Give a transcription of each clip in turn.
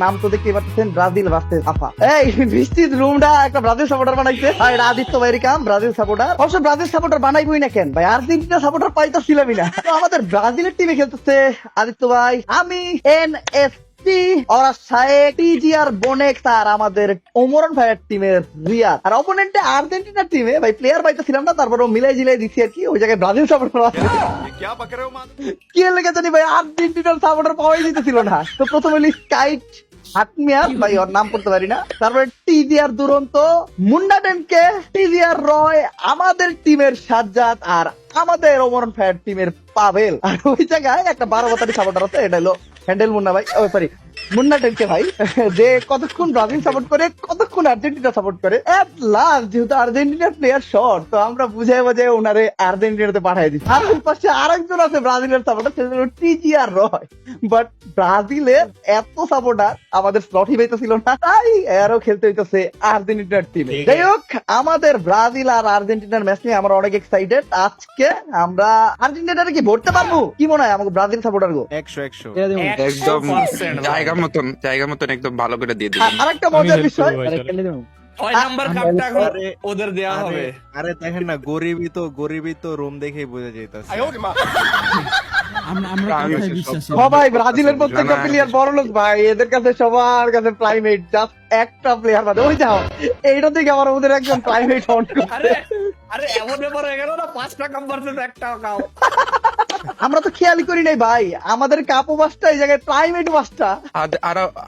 নাম তো দেখতে পাচ্ছেন ব্রাজিল ভার্সেস আফা। এই বৃষ্টির রুমটা একটা ব্রাজিল সাপোর্টার বানাইছে। আর এটা আদিত্য ভাইয়ের কাম, ব্রাজিল সাপোর্টার। অবশ্য ব্রাজিল সাপোর্টার বানাইবই না কেন ভাই, আর্জেন্টিনা সাপোর্টার পাইতাছিলামই না। তো আমাদের ব্রাজিলের টিমে খেলতেছে আদিত্য ভাই, আমি, NS ওরা শায়েক, টিজিআর বোনেক, আর আমাদের ওমরান ভাইয়ের টিমের রিয়াদ। আর অপোনেন্টে আর্জেন্টিনার টিমে ভাই প্লেয়ার পাইতেছিলাম না, তারপর মিলাই জিলাই দিচ্ছি আর কি, ওই জায়গায় ব্রাজিল সাপোর্টার কি লেগে জানি ভাই আর্জেন্টিনার সাপোর্টার পাওয়াই দিতেছিল না। তো প্রথমে হলো স্কাইট হাটমিয়ার ভাই, ওর নাম করতে পারি না। তারপরে টিজিআর দুরন্ত, মুন্ডা টেনকে, টিজিআর রয়, আমাদের টিমের সাজ্জাদ, আর আমাদের ওমরান ভাইয়ের টিমের পাবেল। আর ওই জায়গায় একটা 12 বাতারি সাপোর্টার আছে, এটা হলো হ্যান্ডেল মুন্না ভাই, ও সরি মুন্না টেনকে ভাই, যে কতক্ষণ ব্রাজিল সাপোর্ট করে কতক্ষণ আর্জেন্টিনা সাপোর্ট করে। এট লাস্ট যেহেতু আর্জেন্টিনার প্লেয়ার শর্ট, তো আমরা বুঝাই বাজায় ওনারে আর্জেন্টিনাতে পাঠিয়ে দিচ্ছি। আর ওই পাশে আরেকজন আছে ব্রাজিলের সাপোর্টার, সেটা হলো টিজিআর রয়। বাট ব্রাজিলের এত সাপোর্টার আমাদের স্লটই পাইতেছিল না, তাই এরও খেলতে হইতেছে আর্জেন্টিনার টিমে। যাই হোক, আমাদের ব্রাজিল আর আর্জেন্টিনার ম্যাচ নিয়ে আমরা অনেক এক্সাইটেড। আজকে আমরা আর্জেন্টিনারে কি ভরতে পারবো, কি মনে হয় আমাকে ব্রাজিল সাপোর্টার গো? 100 একদম জায়গা মতন একদম ভালো করে দিয়ে দিবি। আর একটা মজার বিষয়, 6 নাম্বার কাপটা এখন ওদের দেওয়া হবে। আরে দেখেন না, গরিবই তো রুম দেখেই বোঝা যাইতাছে। সবাই ব্রাজিলের প্রত্যেকটা প্লেয়ার বড় লোক ভাই, এদের কাছে সবার কাছে প্রাইমেট, জাস্ট একটা প্লেয়ার বাদে। ওই যাও, এইটা থেকে আমার ওদের একজন প্রাইমেট অন করছে। আরে এমন ব্যাপার হয়ে গেল না, 5টা কাপ ভার্সেস একটা কাপ। আমরা তো খেয়ালই করি নাই ভাই, আমাদের কাপও 5টা, এই জায়গায় প্রাইমেট 5টা।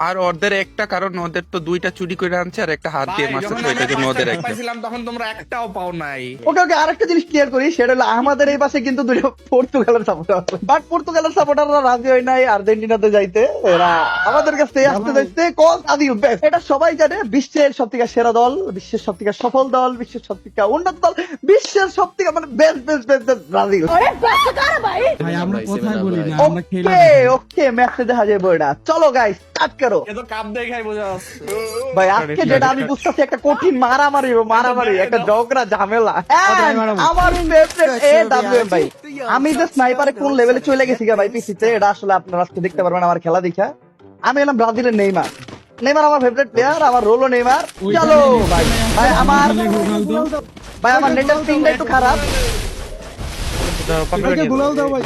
আর ওদের একটা কারণ, ওদের তো 2টা চুরি করে আনছে আর একটা হাত দিয়ে মারছে, তো এটার জন্য ওদের একটা পাইছিলাম তখন তোমরা একটাও পাও নাই। ওকে ওকে, আরেকটা জিনিস ক্লিয়ার করি, সেটা হলো আমাদের এই পাশে কিন্তু দুটো পর্তুগালের সাপোর্টার আছে, বাট পর্তুগালের সাপোর্টাররা রাজি হয় নাই আর্জেন্টিনাতে যাইতে। এরা আমাদের কাছে আসতে যাইতে কজ আদি বেস্ট, এটা সবাই জানে। বিশ্বের সব থেকে সেরা দল, বিশ্বের সব থেকে সফল দল, বিশ্বের সব থেকে উন্নত দল, বিশ্বের সব থেকে মানে বেস্ট বেস্ট বেস্ট ব্রাজিল। ওকে ওকে, ম্যাচে দেখা যাবে এটা। চলো গাইস স্টার্ট করো। এ তো কাপ দেখাই বোঝা যাচ্ছে ভাই আজকে যেটা আমি বুঝতেছি, একটা কঠিন মারামারি, একটা ঝগড়া ঝামেলা। আমার ফেভারিট AWM ভাই, আমি যে স্নাইপারে কোন লেভেলে চলে গেছি গা ভাই পিসিতে, এটা আসলে আপনারা আজকে দেখতে পারবেন আমার খেলা দেখা। আমি এলাম ব্রাজিলের নেইমার আমার ফেভারিট প্লেয়ার, আমার রোলো নেইমার। চলো ভাই ভাই আমার নেটের পিংটা একটু খারাপ,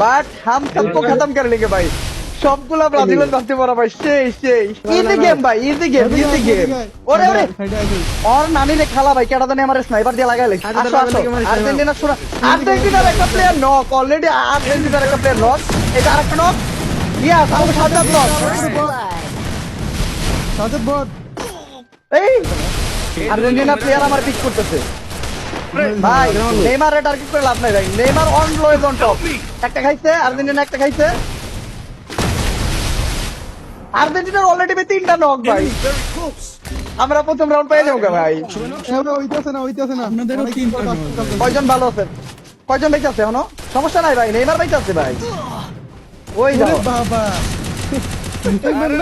বাট হাম সবকো খতম করে লেগে ভাই, সবগুলা ব্রাজিলের কাছে পড়া ভাই। সেই ইজি গেম ভাই, ইজি গেম। ওরে ওরে, ওর নানি রে খালা ভাই, কেটা জানি আমার স্নাইপার দিয়ে লাগাইলে। আসো আসো, আর্জেন্টিনা শুরু, আর্জেন্টিনার একটা প্লেয়ার নক, অলরেডি আর্জেন্টিনার একটা প্লেয়ার নক, এটা আরেকটা নক। ইয়াস, আমাকে সাজ্জাদ নক। এই আর্জেন্টিনা প্লেয়ার আমার পিক করতেছে ভাই। নেইমার টার্গেট করে লাভ নাই ভাই, নেইমার অন লোয়েজ অন টপ। একটা খাইছে আর্জেন্টিনা, একটা খাইছে আর্জেন্টিনার অলরেডি 3টা নক ভাই। আমরা প্রথম রাউন্ড পেয়ে যাবো ভাই। কয়জন ভালো আছে, কয়জন বেঁচে আছে এখনো? সমস্যা নাই ভাই, নেইমার বেঁচে আছে ভাই। ওই যাও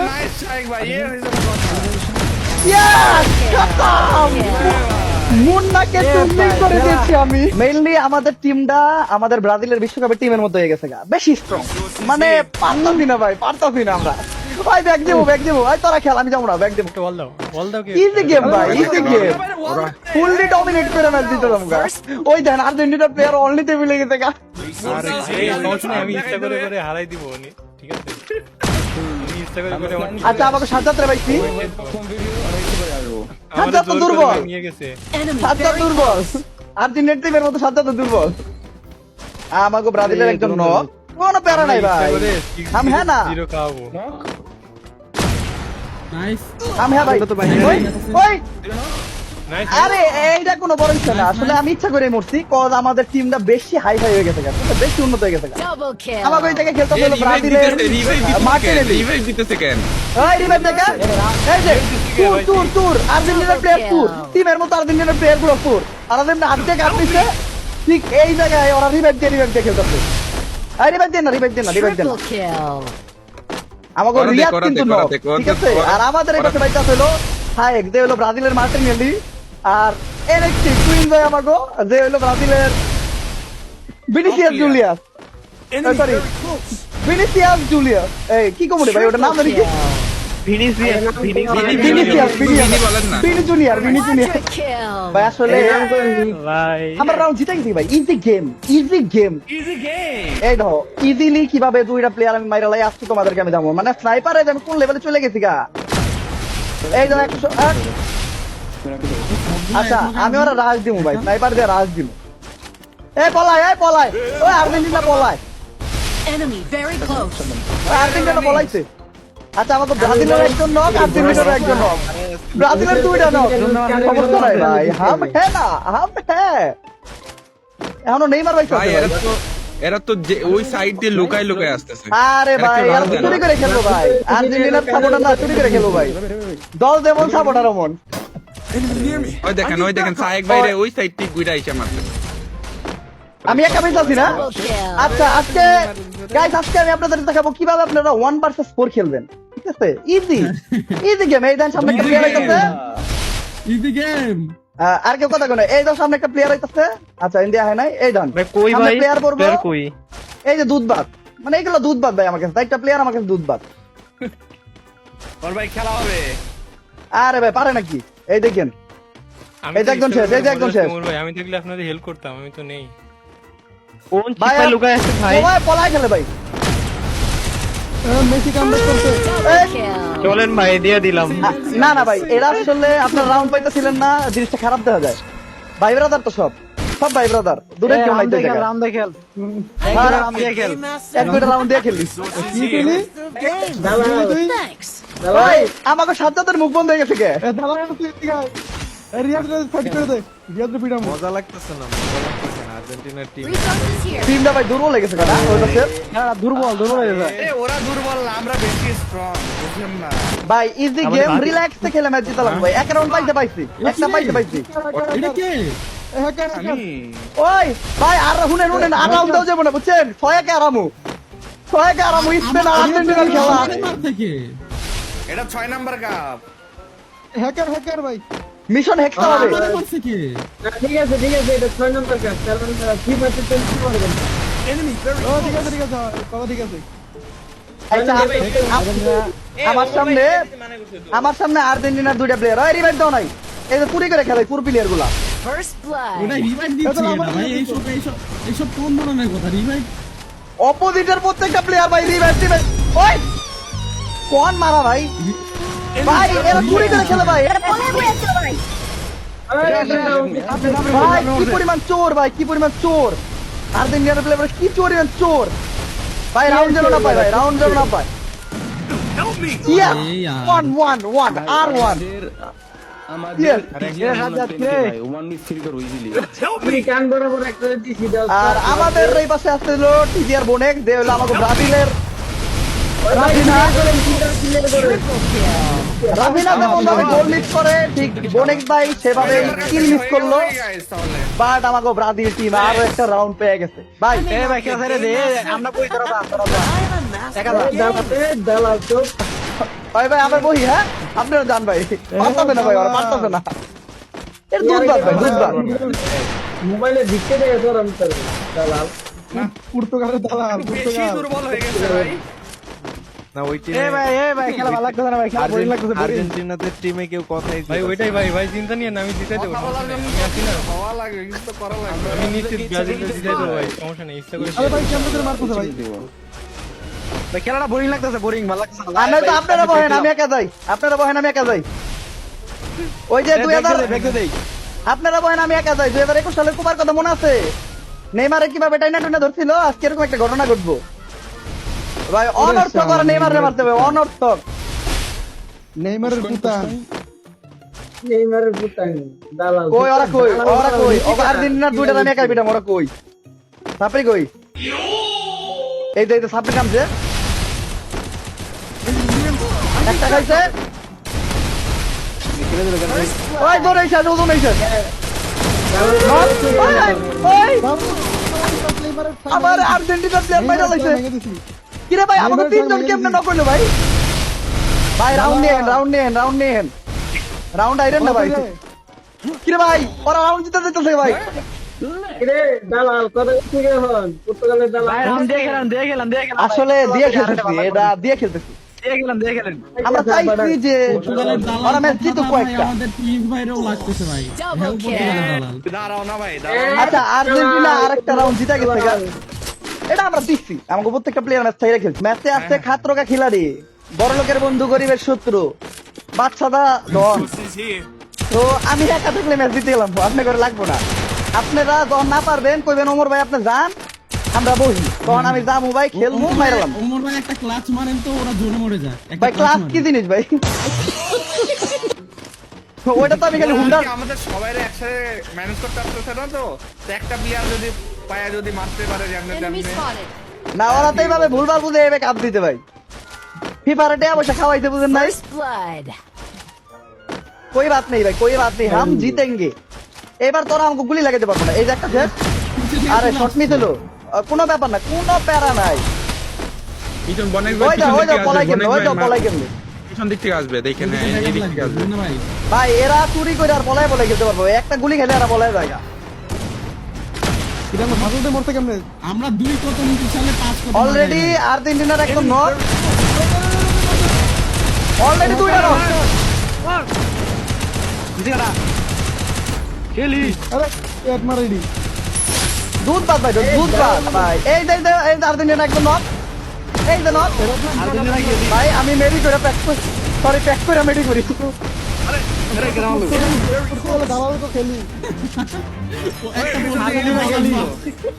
নাইস স্ট্রাইক ভাই, এ হইছে মুন্নাকে চুম্বিং করে দিয়েছি আমি। মেইনলি আমাদের টিমটা আমাদের ব্রাজিলের বিশ্বকাপের টিমের মতো হয়ে গেছে গা, বেশি স্ট্রং। মানে পারতাছি না ভাই, পারতাছি না আমরা। ভাই ব্যাগ দেবো ভাই, তোরা খেল, আমি যাবো না, ব্যাগ দেবো। ইজি গেম ভাই, ইজি গেম, ফুললি ডমিনেট করে ম্যাচ দিতে আমরা। ওই দেন আর্জেন্টিনার প্লেয়ার অনলি টেবিলে গেছে গা। আমি ইচ্ছা করে হারাই দিব, ঠিক আছে? আচ্ছা আমাকে সাজ্জাদ রে ভাই, কি সাজ্জাদ তো দুর্বল, সাজ্জাদ দুর্বল, আর্জেন্টিনার টিমের মতো সাজ্জাদ তো দুর্বল। আমাকে ব্রাজিলের একজন নক, কোনো প্যারা নাই ভাই। हम है ना, हम है ভাই। ওই আরে এইটা কোনো বড় ইচ্ছা না, আসলে আমি ইচ্ছা করে মরছি, কজ আমাদের টিমটা বেশি হাই ফাই হয়ে গেছে, বেশি উন্নত হয়ে গেছে। আমাকে ওই জায়গায় খেলতে হলো ব্রাজিলের মার্টিনেলি। রিভাইভ দিতেছে কেন? এই রিভাইভ দেখা, এই যে তুর আর্জেন্টিনার প্লেয়ার তুর, টিমের মতো আর্জেন্টিনার প্লেয়ার গুলো তুর, আর আমাদের আর্ধেক আপনিছে ঠিক এই জায়গায় ওরা রিভাইভ দিয়ে খেলতেছে। এই রিভাইভ দেন না, রিভাইভ দেন না। আমাকে রিয়াদ কিন্তু নক, ঠিক আছে? আর আমাদের এই পাশে বাইটা হলো হায়েক, যে হলো ব্রাজিলের মার্টিনেলি, আর এনএক্সটি কুইন ভাই আমাকে, যে হলো ব্রাজিলের Vinicius Julius. Sorry Vinicius Julius, এই কি কমরে ভাই ওটা নাম জানি কি? ভিনিসিয়াস, বিনি বলেন না ভিনি জুনিয়র। Quadra kill. ভাই আসলে ভাই আমরা রাউন্ড জিতে গেছি ভাই। Easy game. Easy game. এই দেখো ইজিলি কিভাবে দুইটা প্লেয়ার আমি মাইরা লাই আসছি তোমাদেরকে আমি জানবো। মানে স্নাইপারে আমি কোন লেভেলে চলে গেছি গা। এই দেখো 108। আচ্ছা আমি ওরা রাজ দিমু ভাই, স্নাইপার দিয়ে রাজ দিমু। এই পলায় ওই আর্জেন্টিনা পলায়, Enemy very close. ওই আর্জেন্টিনা পলাইছে। আচ্ছা আমাকে ব্রাজিলের একজন নক, আর্জেন্টিনার একজন নক, ব্রাজিলের দুইটা নক। সমস্যা নাই ভাই, হাম হ্যাঁ না হাম হ্যাঁ। এখনো নেইমার ভাই ভাই চলছে ভাই। এরা তো ওই সাইড দিয়ে লুকায় লুকায় আসতেছে আরে ভাই এরা আর কেউ চুরি করে খেলবো ভাই, আর্জেন্টিনার সাপোর্টার না চুরি করে খেলবো ভাই। দল যেমন সাপোর্টার অমন। ওই দেখেন সায়েক ভাইরে ওই সাইড থেকে ঘুরে আইসা মারতেছে আমি একা বেঁচে আছি না। Double kill. আচ্ছা আজকে গাইস আজকে আমি আপনাদের দেখাবো কিভাবে আপনারা 1 ভার্সেস 4 খেলবেন। ঠিক আছে ইজি গেম। এই দেন সামনে একটা প্লেয়ার আইতাছে, ইজি গেম। আর কেউ কথা কোনে। এই দাও সামনে একটা প্লেয়ার আইতাছে। আচ্ছা ইন্ডিয়া হয় নাই। এই দেন ভাই কই সামনে ভাই প্লেয়ার পড়বো। প্লেয়ার কই? এই যে দুধ ভাত, মানে এগুলো দুধ ভাত ভাই আমার কাছে। একটা প্লেয়ার আমার কাছে দুধ ভাত। ওর ভাই খেলা হবে। আরে ভাই পারে নাকি? এই দেখেন আমি এই যে একজন শেষ, এই যে একজন শেষ। ভাই আমি দেখলে আপনাদের হেল্প করতাম, আমি তো নেই। কোন ভাই চিপা লুকায় আছে ভাই? সবাই পলায় খেলে ভাই। মেসি কামব্যাক করতে। Double kill. চলেন ভাই দিয়ে দিলাম। না না ভাই এরা আসলে আপনার রাউন্ড পাইতেছিলেন না, জিনিসটা খারাপ দেখা যায়। ভাই ব্রাদার তো সব ভাই ব্রাদার, দূরে কেউ নাই তো জায়গা। রাম দেখেল। রাম দিয়ে খেল, এক দুইটা রাউন্ড দিয়ে খেললি। কি খেলি? তুই Thanks. ভাই আমাকে সাজ্জাদের মুখ বন্ধ হয়ে গেছে কে? দালাল তুই গায়। রিয়াদ ফাইট করে দে। রিয়াদ পিটাম। মজা লাগতেছে না আর্জেন্টিনার টিম। Resources here. টিমটা ভাই দুর্বল হয়ে গেছে কাটা ওই পাশে। দুর্বল হয়ে যায়। এ ওরা দুর্বল না, আমরা বেশি স্ট্রং, বুঝলেন না? ভাই ইজি গেম, রিল্যাক্সে খেলে ম্যাচ জিতলাম ভাই। এক রাউন্ড পাইছি, একটা পাইছি। এটা কে? হ্যাকার আমি ওই ভাই আর শুনেন আর রাউন্ড দাও যাবো না বুঝছেন। 6-1 আরামু স্পেন আর আর্জেন্টিনার খেলা। থেকে এটা 6 নাম্বার কাপ। হ্যাকার ভাই। মিশন হেক্সা হবে। করছে কে? ঠিক আছে এটা 6 নম্বর কাজ কারণ কি পাচ্ছে টেনশন করবেন ও ঠিক আছে কথা ঠিক আছে। আচ্ছা, আমার সামনে আর্জেন্টিনার দুইটা প্লেয়ার। ওই রিভাইভ দাও নাই, এই যে পুরি করে খেলে পুরো প্লেয়ার গুলা। First blood. ওটা রিভাইভ দিচ্ছে না ভাই। এইসব কোন ধরনের কথা রিভাইভ? অপোজিটের প্রত্যেকটা প্লেয়ার ভাই রিভাইভ দিবে। ওই কোন মারা ভাই ভাই এরা পুরি করে খেলে ভাই। ভাই কি পরিমাণ চোর ভাই, কি পরিমাণ চোর আর্জেন্টিনার প্লেয়ার, কি পরিমাণ চোর ভাই। রাউন্ড যেন না পায় ভাই, রাউন্ড যেন না পায়। Yes, 1-1 R1 Yes. তুমি কান বরাবর একটা দিছি দাও আর আমাদের এই পাশে আসছিল টিজিআর বোনেক, যে হলো আমাদের ব্রাজিলের রাবিনা যেমন ভাবে গোল মিস করে, ঠিক বোনেক ভাই সেভাবে কিল মিস করলো। গাইস তাহলে বাট আমাকে ব্রাজিল টিম আরো একটা রাউন্ড পেয়ে গেছে ভাই। ভাই কে ছেড়ে দে আমরা কই দালাল তো ভাই আমার বহি হ্যাঁ আপনারা জান ভাই, পারতাছে না ভাই, ওরা পারতাছে না। এর দুধ ভাত ভাই, দুধ ভাত। মোবাইলে দিকে দেয় তোর অন্তর দালাল পর্তুগালের দালাল। বেশি দুর্বল হয়ে গেছে ভাই। না ওই টিমে ভাই খেলা ভালো লাগতেছে না ভাই। খেলা বোরিং লাগতেছে। আর্জেন্টিনাদের টিমে কেউ কথাই ভাই ওইটাই ভাই চিন্তা নিয়ে না, আমি জিতাই দেবো। কথা বলার জন্য আমি আছি না, হওয়া লাগে, কিছু তো করা লাগবে। আমি নিশ্চিত ব্রাজিল জিতাই দেবো ভাই, সমস্যা নেই। ইচ্ছা করে আরে ভাই কেমন করে মারতেছে ভাই? খেলাটা বোরিং লাগতেছে, বোরিং ভালো লাগতেছে না। আমি তো আপনারা বহেন আমি একা যাই, আপনারা বহেন আমি একা যাই। ওই যে 2000 আপনারা বহেন আমি একা যাই। 2021 সালের কুমার কথা মনে আছে? নেইমারে কিভাবে টাইনা টুনা ধরছিল, আজকে এরকম একটা ঘটনা ঘটবো ভাই। অনর্থক করে নেইমারে মারতে হবে, অনর্থক। নেইমারের পুতান। নেইমারের পুতান দালাল কই ওরা কই ওরা আর্জেন্টিনার দুইটা আমি একাই পিটাম। ওরা কই সাপরি কই? এই যে সাপরি কামছে, একটা খাইছে। ওই দৌড়াইছে দৌড়াইছে। আমার আর্জেন্টিনার প্লেয়ার বাইরে লাইছে। কিরে ভাই আমাকে তিনজন কেমনে নক করলো ভাই? ভাই রাউন্ড নিয়েন রাউন্ড আইরেন না ভাই। কিরে ভাই ওরা রাউন্ড জিতে দিতেছে ভাই। রে দালাল কথা ঠিক হন পর্তুগালের দালাল আসলে দিয়ে খেলতেছি, এটা দিয়ে খেলতেছি। আমরা চাইছি যে পর্তুগালের দালাল ওরা ম্যাচ জিতুক ভাই, কয়েকটা। আমাদের প্লিজ ভাইরেও লাগতেছে ভাই Double হ্যাঁ, পর্তুগালের kill. দালাল দাঁড়াও না ভাই, দাঁড়াও। আচ্ছা আর্জেন্টিনা আরেকটা রাউন্ড জিতে গেছে গা। এটা আমরা দিচ্ছি, আমাকে প্রত্যেকটা প্লেয়ার ম্যাচ চাইরা খেলছে। ম্যাচে আসছে খাতরকা খিলাড়ি, বড় লোকের বন্ধু, গরিবের শত্রু, বাচ্চাদা ডন। তো আমি একা থাকলে ম্যাচ জিতে গেলাম, আপনি করে লাগবো না। আপনারা যখন না পারবেন কইবেন ওমর ভাই আপনি যান, আমরা বহি, তখন আমি যাবো ভাই, খেলবো, মাইরালাম। ওমর ভাই একটা ক্লাচ মারেন তো ওরা জোরে মরে যায় একটা ভাই ক্লাস কি জিনিস ভাই? ওইটা তো আমি খালি হুন্ডার। আমাদের সবাই একসাথে ম্যানেজ করতে পারতেছে না তো, তো একটা প্লেয়ার যদি পায়া যদি মারতে পারে যেমনে Enemy তেমনে। spotted. না ওরা তো এইভাবে ভুলভাল বুঝে এবে কাপ দিতে ভাই, ফিফারে টাকা পয়সা খাওয়াইতে বুঝেন নাই। First blood. कोई बात नहीं भाई, कोई बात नहीं, हम जीतेंगे। এবার তোরা আমাকে গুলি লাগাতে পারবো না। এই যে একটা শেষ, আরে শট মিস হলো, কোনো ব্যাপার না, কোনো প্যারা নাই। পিছন বনের ওই যা ওই যা পলাই কেমনে, ওই যা পলাই কেমনে। পিছন দিক থেকে আসবে, দেখেন এই দিক থেকে আসবে। ভাই ভাই এরা চুরি করে আর পলাই পলাই খেলতে পারবো, একটা গুলি খেলে এরা পলাই জায়গা। এটা ফাঁসুতে মরতে কেমনে? আমরা 2 কত মিনিট সালে 5 কত অলরেডি আর্জেন্টিনার একদম নক, অলরেডি দুইটা নক। দুধ বাদ ভাই, দুধ বাদ ভাই। এই যে এই যে আর্জেন্টিনা একদম নক, এই যে নক ভাই। আমি মেরি করে প্যাক করি, সরি প্যাক করে মেরি করি।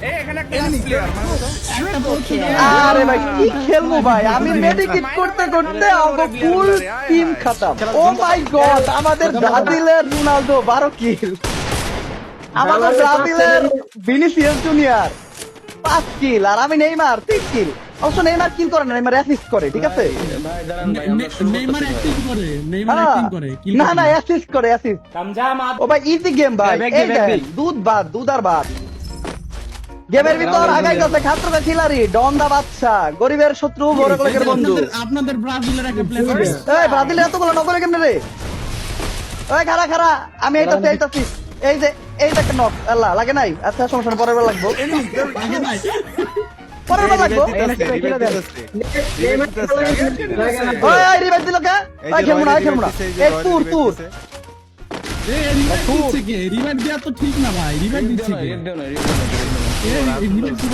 এই এখানে একটা প্লেয়ার মানে তো আরে ভাই কি খেলবো ভাই, আমি মেডিকেট করতে করতে আমাকে ফুল টিম খতম। ও মাই গড, আমাদের ব্রাজিলের রোনালদো 12 কিল, আমাদের ব্রাজিলের ভিনিসিয়াস জুনিয়র 5 কিল, আর আমি নেইমার 3 কিল। অবশ্য নেইমার কিল করে না, নেইমার অ্যাসিস্ট করে, ঠিক আছে। নেইমার অ্যাক্টিং করে নেইমার অ্যাক্টিং করে কিল না না অ্যাসিস্ট করে, অ্যাসিস্ট। ও ভাই ইজি গেম ভাই, এই দেখেন, দুধ বাদ, দুধ আর বাদ। গেমের ভিতর আগাইতেছে খাতরকা খিলাড়ি, ডন দা বাচ্চা, গরিবের শত্রু, বড় লোকের বন্ধু। আপনাদের ব্রাজিলের একটা প্লেয়ার এই ব্রাজিলের এতগুলো নকলে কেমনে রে? ওই খারা খারা, আমি এইটাছি এইটাছি। এই যে একটা নক, আল্লাহ লাগে নাই। আচ্ছা সমস্যা নেই, পরের বার লাগবো, পরের বার লাগবো। ওই রিভাইভ দিল কে? ওই খেলবো না, খেলবো না। এই তুর তুর, রিভাইভ দেওয়া তো ঠিক না ভাই রিভাইভ দিচ্ছে কে?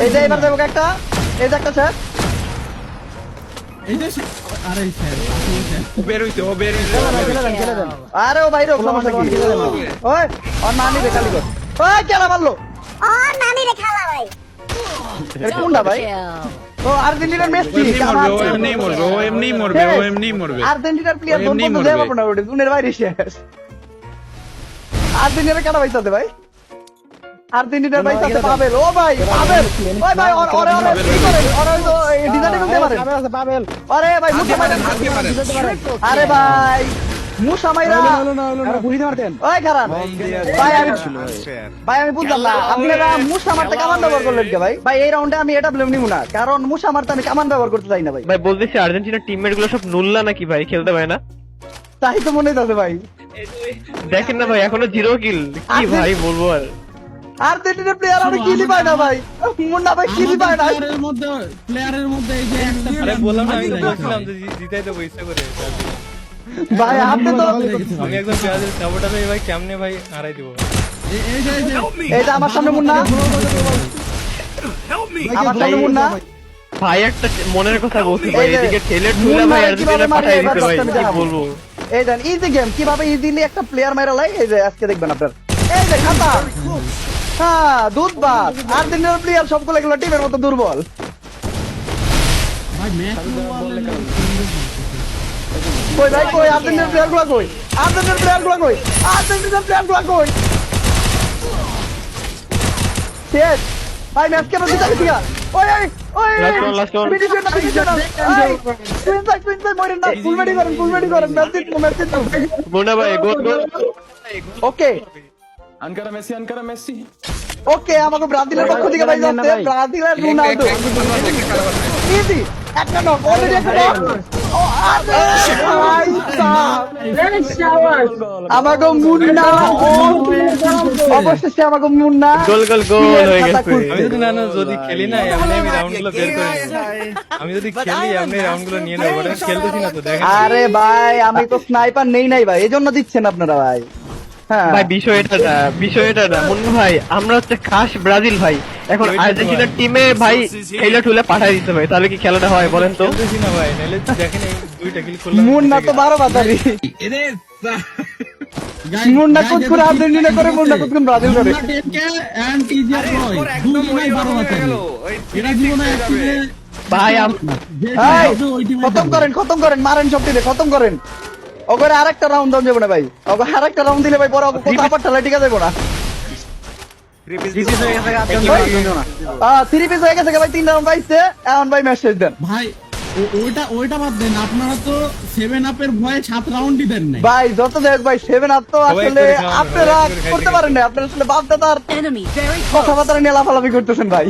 এই যে এবার দেবো একটা, এই যে একটা স্যার। এই যে আরে স্যার ও বের হইছে, ও বের হইছে। আরে ও বাইরে সমস্যা কি? ওই আর নানি রে কালি কর। ওই কেলা মারলো, এটা কোনটা ভাই? Kill. ও আর্জেন্টিনার মেসি। এমনি মরবে, ও এমনি মরবে, ও এমনি মরবে, ও এমনি মরবে। আর্জেন্টিনার প্লেয়ার ও দোন এমনি বন্ধ মরবে। দেব না, ওটা দুনের বাইরে শেষ। আর্জেন্টিনার কাটা পাইতাছে ভাই, আর্জেন্টিনার পাইতাছে পাবেল। ও ভাই পাবেল, ওই ভাই ওরে ওরে কি করে, ওরে তো ডিজাইন করতে পারে পাবেল। আরে ভাই মুসা মাইরা, হাত দিয়ে মারেন। আরে ভাই মুসা মাইরা বুঝিতে পারতেন। ওই খারাপ ভাই, আমি ভাই আমি বুঝলাম না, আপনারা মুসা মারতে কামান ব্যবহার করলেন কে ভাই? ভাই এই রাউন্ডে আমি এটা ব্লেম নিব না, কারণ মুসা মারতে আমি কামান ব্যবহার করতে চাই না ভাই। ভাই বলতেছি আর্জেন্টিনার টিমমেট গুলো সব নুল্লা নাকি ভাই, খেলতে পারে না? তাই তো মনে হইতাছে ভাই। দেখেন না ভাই এখনো 0 কিল, কি ভাই বলবো আর। আর্জেন্টিনার প্লেয়ার আমি কিলি পাই না ভাই, মুন্না ভাই কিলি পাই না। প্লেয়ারের মধ্যে এই যে একটা আরে বললাম না, আমি তো বলছিলাম যে জিতাই দেবো ইচ্ছা করে। ভাই আপনি তো আমি একদম ব্রাজিল সাপোর্টার হই ভাই, কেমনে ভাই হারাই দিব? এই যে এই যে আমার সামনে মুন্না, আমার সামনে মুন্না। ভাই একটা মনের কথা বলছি ভাই, এই যে, এদিকে ঠেলে ঠুলে মুন্না ভাই কিভাবে আর্জেন্টিনা মারে পাঠাই এবার দিতে ভাই, আমি কি দেখাবো। বলবো। এই দেন ইজি গেম, কিভাবে ইজিলি একটা প্লেয়ার মাইরা লাই, এই যে আজকে দেখবেন আপনার। এই যে খাতা, হ্যাঁ দুধ বাদ। আর্জেন্টিনার প্লেয়ার সবগুলো এগুলো টিমের মতো দুর্বল। ভাই ম্যাচ কই ভাই কই আর্জেন্টিনার প্লেয়ার গুলো কই? আর্জেন্টিনার প্লেয়ার গুলো কই? আর্জেন্টিনার প্লেয়ার গুলো কই? শেষ ভাই, ম্যাচ কেন জিতা গেছি? ওই ওই ওই Last one. মিডিশন না মিডিশন না, এই টুইন সাইড মরেন না, ফুল মেডি করেন ম্যাচ জিতবো। মোনা ভাই গোল গোল। ওকে আনকারা মেসি ওকে, আমাকে ব্রাজিলের পক্ষ থেকে ভাই যাচ্ছে ব্রাজিলের রোনালদো। একটা খেলা ইজি একটা নক, অলরেডি একটা নক। আমাকে মুন্না অবশেষে আমাকে মুন্না গোল গোল গোল হয়ে গেছে। আমি যদি না যদি খেলি না এমনি আমি রাউন্ড গুলো বের করে নেব। আমি যদি খেলি এমনি রাউন্ড গুলো নিয়ে নেবো, ওটা খেলতেছি না তো দেখেন। আরে ভাই আমি তো স্নাইপার নেই নাই ভাই, এই জন্য দিচ্ছেন আপনারা ভাই। হ্যাঁ ভাই বিষয় এটা না মুন্নু ভাই, আমরা হচ্ছে খাস ব্রাজিল ভাই, এখন আর্জেন্টিনার টিমে ভাই খেলে ঠুলে পাঠাই দিতে ভাই, তাহলে কি খেলাটা হয় বলেন তো? খেলতেছি না ভাই, নাহলে দেখেন এই দুইটা কিল করলাম। মুন্না তো 12 বাতারি, মুন্না কুদ করে আর্জেন্টিনা করে, মুন্না কুদ করে ব্রাজিল করে। একদম ওই হয়ে গেল ওই এরা জীবনে একসাথে ভাই খতম করেন, মারেন সবটিতে খতম করেন। ওকে আরেকটা রাউন্ড দাম যাবো না ভাই, ওকে আরেকটা রাউন্ড দিলে ভাই পরে কোথাও আবার ঠেলা টিকা যাবো না। 3 পিস হয়ে গেছে ভাই, 3 রাউন্ড পাইছে এখন ভাই মেসেজ দেন ভাই ওইটা বাদ দেন, আপনারা তো 7 আপের ভয়ে 7 রাউন্ডই দেন নাই। ভাই। যত দেখ ভাই 7 আপ তো আসলে আপনারা করতে পারেন না, আপনারা আসলে বাপ দাদার Enemy very close. কথাবার্তা নিয়ে লাফালাফি করতেছেন ভাই।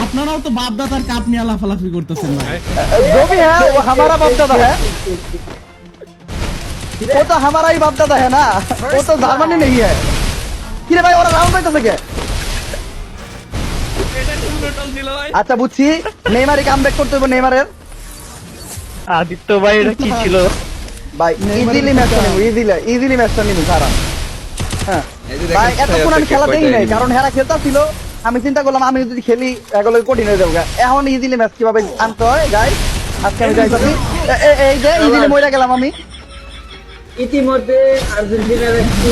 আপনারাও তো বাপ দাদার কাপ নিয়ে লাফালাফি করতেছেন ভাই। जो भी है वो हमारा बाप दादा है, वो तो हमारा ही बाप दादा है ना, वो तो जर्मनी नहीं है। কিরে ভাই ওরা রাউন্ড পাইতেছে কে? আচ্ছা বুঝছি, নেইমারই কামব্যাক করতে হবে নেইমারের। আদিত্য ভাই এটা কি ছিল ভাই ইজিলি ম্যাচটা নিব, ইজিলি ম্যাচটা নিব সারা। হ্যাঁ ভাই এতক্ষণ আমি খেলা দেই নাই, কারণ হেরা খেলতেছিল, আমি চিন্তা করলাম আমি যদি খেলি এগুলো কঠিন হয়ে যাবে। এখন ইজিলি ম্যাচ কিভাবে আনতে হয় গাইস আজকে আমি যাইতাছি। এই যে ইজিলি মইরা গেলাম আমি, ইতিমধ্যে আর্জেন্টিনার একটি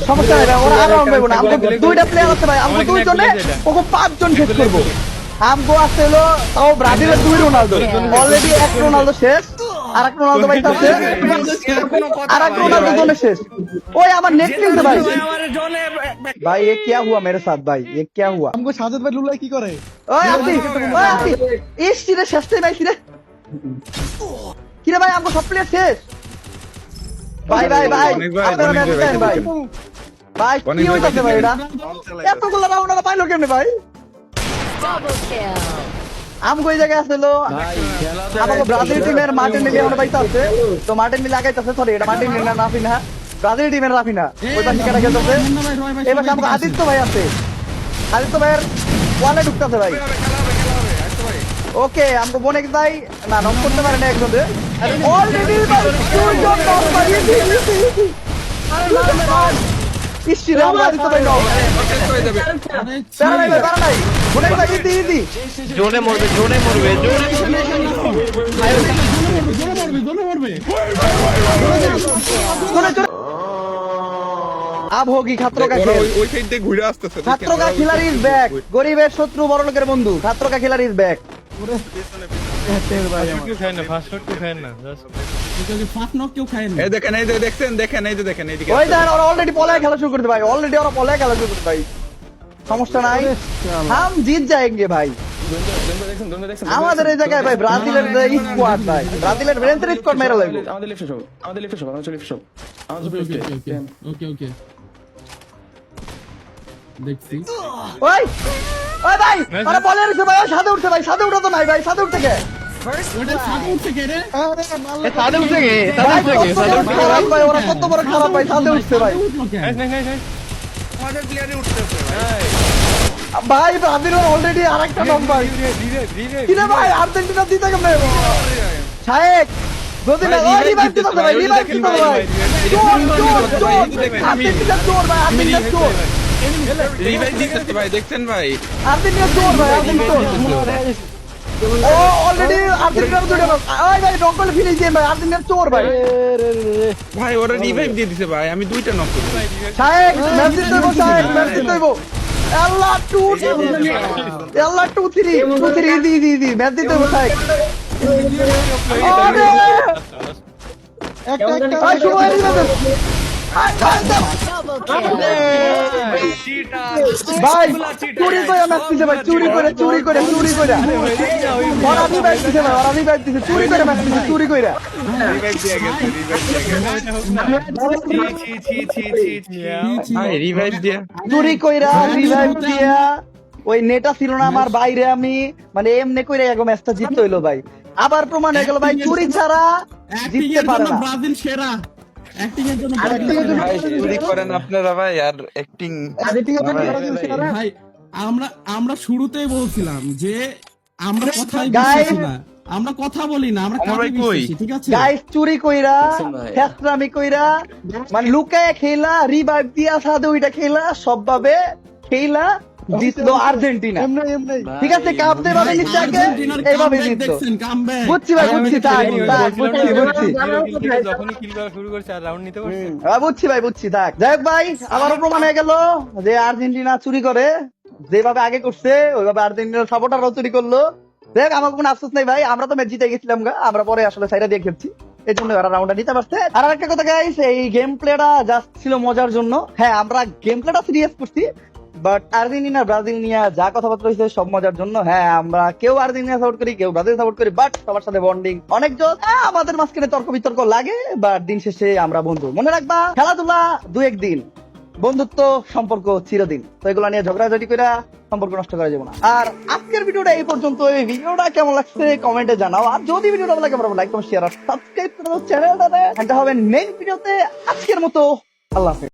সমস্যা নাই ভাই, ওরা আর রাউন্ড পাইবো না। আমাকে দুইটা প্লেয়ার আছে ভাই, আমাকে দুইজনে ওকে 5 জন শেষ করবো। আমগো আছে হলো তাও ব্রাজিলের 2 রোনালদো, অলরেডি 1 রোনালদো শেষ, আর 1 রোনালদো ভাই আছে, আর 1 রোনালদো জোনে শেষ। ওই আমার নেট কিনতে ভাই, ভাই ये क्या हुआ मेरे साथ भाई, ये क्या हुआ? हमको साजिद भाई लुलाई की करे ওই আসি ইস রে শেষ টাইম আইছি রে। কি রে ভাই আমগো সব প্লেয়ার শেষ ভাই আপনারা ম্যাচ দেন ভাই। ভাই কি হইতাছে ভাই এটা, এতগুলো রাউন্ড আমরা পাইলো কেমনে ভাই? Double kill. আমগো এই জায়গায় আসলো আমাকে ব্রাজিল টিমের মার্টিনেলি আমরা পাইতে আছে, তো মার্টিনেলি আগাইতাছে, সরি এটা মার্টিনেলি না রাফিনা, ব্রাজিল টিমের রাফিনা ওই পাশে কেটে খেলতেছে। এবার আমাকে আদিত্য ভাই আছে, আদিত্য ভাইয়ের ওয়ালে ঢুকতেছে ভাই। ওকে আমগো বনেক ভাই না নক করতে পারে না একজন, অলরেডি ভাই দুইজন নক মারিয়েছে। ইসিরে আমরা আদিত্য ভাই নক তারা নাই বনেক ভাই ইজি জোনে মরবে জোরে মরবে अब होगी खतरों का खेल, ওই সাইড দিয়ে ঘুরে আসতেছে, खतरों का खिलाड़ी इज बैक, गरीबेर शत्रु बड़ लोकेर बंधु, खतरों का खिलाड़ी इज बैक। কেউ খায় না, ফার্স্ট শট কেউ খায় না, জাস্ট ফার্স্ট নক কেউ খায় না। এই দেখেন এই যে দেখেন এইদিকে ওই দেন ওরা অলরেডি পলায় খেলা শুরু করতে ভাই, অলরেডি ওরা পলায় খেলা শুরু করতে ভাই। সমস্যা নাই, हम जीत जाएंगे भाई। আমাদের এই জায়গায় ভাই ব্রাজিলের যে স্কোয়াড ভাই, ব্রাজিলের ভেন্সার স্কোয়াড মেরে লাগবে। ওকে দেখছি ওই ওই ভাই ওরা বলে রেখে ভাই, সাদে উঠছে ভাই, সাদে উঠা তো নাই ভাই, সাদে উঠছে কে? ওটা সাদে উঠছে কে রে? সাদে উঠে গে ভাই কত বড় খারাপ ভাই, ওরা কত বড় খারাপ ভাই, সাদে উঠছে ভাই। উঠলো কে? আমাদের প্লেয়ারই উঠতেছে ভাই। ভাই ব্রাজিল অলরেডি আরেকটা নাম্বার কিরে ভাই, আর্জেন্টিনা জিতে গেল শায়েক যদি না ওই রিভাইভ দিতে ভাই, রিভাইভ দিতে ভাই, আর্জেন্টিনা জোর ভাই, আর্জেন্টিনা জোর, রিভাইভ দিতেছে ভাই, দেখছেন ভাই আর্জেন্টিনা জোর ভাই, আর্জেন্টিনা ও অলরেডি আর্জেন্টিনা দুটো ওই ভাই নকল ফিনিশ দিয়ে ভাই, আর্জেন্টিনা জোর ভাই। ভাই ওরা রিভাইভ দিয়ে দিছে ভাই, আমি 2টা নক করি। শায়েক ম্যাচ জিততে হইব, শায়েক ম্যাচ জিততে হইব। আল্লাহ 2 আল্লাহ 2-3 ইজি ম্যাচ জিততে হইব শায়েক। আরে একটা ভাই সময় দিতে Double kill. ভাই চুরি করে ম্যাচ দিছে ভাই, চুরি করে ওরা রিভাইভ দিছে ভাই, ওরা রিভাইভ দিছে, চুরি করে ম্যাচ দিছে, চুরি করে ভাই রিভাইভ দিয়া চুরি কইরা রিভাইভ দিয়া। ওই নেটা ছিল না আমার বাইরে, আমি মানে এমনি কইরা এগো ম্যাচটা জিততে হইলো ভাই। আবার প্রমাণ হয়ে গেল ভাই চুরি ছাড়া অ্যাক্টিং জিততে এর পারে জন্য না। ব্রাজিল সেরা, অ্যাক্টিং এর জন্য Acting এর জন্য ভাই চুরি করেন আপনারা ভাই আর অ্যাক্টিং ভাই আমরা শুরুতেই বলছিলাম যে আমরা কথাই Guys, বিশ্বাসী না, আমরা কথা বলি না, আমরা আমরা কাজে কই? বিশ্বাসী, ঠিক আছে? গাইস চুরি কইরা ফেসরামি কইরা মানে লুকায় খেলা রিভাইভ দিয়া সাদে ওইটা খেলা সবভাবে খেলা জিতলো আর্জেন্টিনা। ঠিক আছে কাপ দে ভাবে নিচ্ছে আগে আর্জেন্টিনার এইভাবে comeback জিতলো। দেখছেন, comeback। বুঝছি ভাই বুঝছি থাক থাক বুঝছি বুঝছি যখনই কিল করা শুরু করছে আর রাউন্ড নিতে পারছে বুঝছি ভাই বুঝছি থাক। যাই হোক ভাই আবারও প্রমাণ হয়ে গেল যে আর্জেন্টিনা চুরি করে, যেভাবে আগে করছে ওইভাবে আর্জেন্টিনার সাপোর্টাররাও চুরি করলো। দেখ আমার কোনো আফসোস নেই ভাই, আমরা তো ম্যাচ জিতে গেছিলাম গা, আমরা পরে আসলে সাইডা দিয়ে খেলছি, এই জন্য ওরা রাউন্ডটা নিতে পারছে। আর একটা কথা গাইস, এই গেম প্লেটা জাস্ট ছিল মজার জন্য। হ্যাঁ আমরা গেম প্লেটা সিরিয়াস করছি, বাট আর্জেন্টিনা ব্রাজিল নিয়ে যা কথাবার্তা হয়েছে সব মজার জন্য। হ্যাঁ আমরা কেউ আর্জেন্টিনা সাপোর্ট করি, কেউ ব্রাজিল সাপোর্ট করি, বাট সবার সাথে বন্ডিং অনেক জোর। আমাদের মাঝখানে তর্ক বিতর্ক লাগে, বাট দিন শেষে আমরা বন্ধু। মনে রাখবা খেলাধুলা দু একদিন, বন্ধুত্ব সম্পর্ক চিরদিন। তো এগুলো নিয়ে ঝগড়াঝাটি করে সম্পর্ক নষ্ট করা যাবে না। আর আজকের ভিডিওটা এই পর্যন্ত। এই ভিডিওটা কেমন লাগছে কমেন্টে জানাও, আর যদি ভিডিওটা ভালো লাগে লাইক কমেন্ট শেয়ার আর সাবস্ক্রাইব করে দাও চ্যানেলটাতে। দেখা হবে নেক্সট ভিডিওতে। আজকের মতো আল্লাহ হাফেজ।